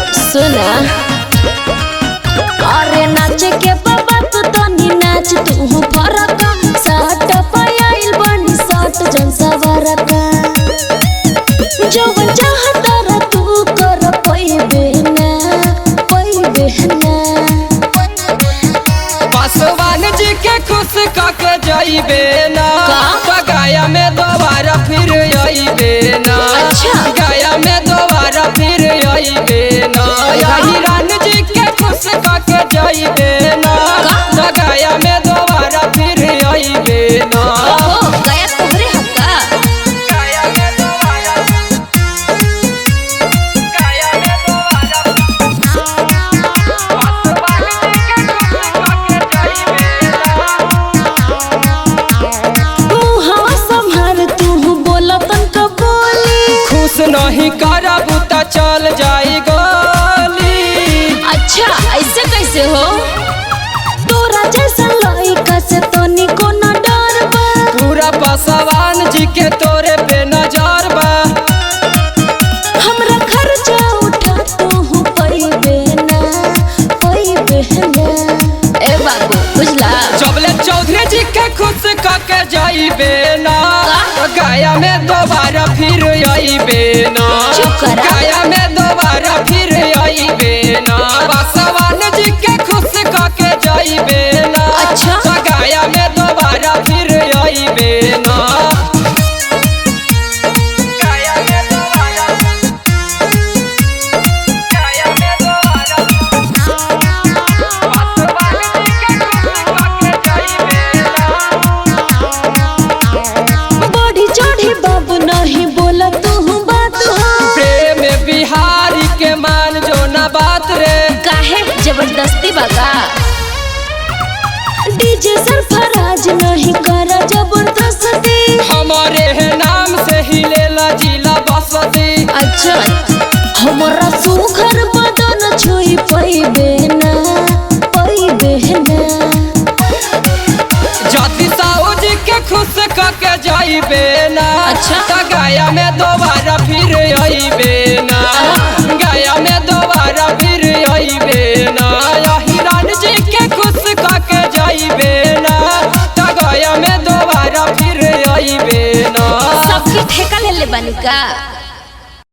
सुना अरे नाच के बाबा तू तनी नाच तू फरक साट पायल बनी साट जन सवरका जवन चाहता तू कर पैबे ना पासवान जी के खुश काके जाइबे ना गया में दोबारा फिर आइबे ना। अच्छा गया में दोबारा फिर आइबे ना हिरान जी के खुश काके जाइबे ना गया में दोबारा फिर आइबे ना। गया तोहरे हक्का गया में दोबारा गया में दोबारा पासवान जी के खुश काके जाइबे मुहावा संभार तू बोला तन का बोली खुश नहीं करबू त चल जाई गोली। अच्छा ऐसे कैसे हो तोरा जैसा लड़का से तनी को न डर बा पूरा पासवान जी के तोरे पे नजर बा। हमरा खर्चा उठा तू पैबे ना ए बाबू बुझला जबले चौधरी जी के खुश काके जाइबे ना गया में दोबारा फिर आइबे ना। चुप करा। गया में दोबारा फिर आइबे ना पासवान जी के खुश काके जाइबे ना। अच्छा। गया में दोबारा फिर आइबे ना। गया में दोबारा गया में दोबारा पासवान जी के खुश काके जाइबे ना। बढ़ी चढ़ी बाबू नहीं बोला तू बात हो प्रेम बिहारी के मान जो ना बात रे काहे जबरदस्ती बगा डीजे सरफराज नहीं करा जबरदस्ती हमारे है नाम से ही लेला जिला बसती। अच्छा हमरा सुघर बदन छुई पैबे ना जाति साहू जी के खुश काके जाइबे ना। अच्छा। त गया में दोबारा फिर आइबे ना। गया में दोबारा फिर आइबे ना हिरान जी के खुश काके जाइबे ना त गया में दोबारा फिर आइबे ना। सबके ठेका ले ले बनी का।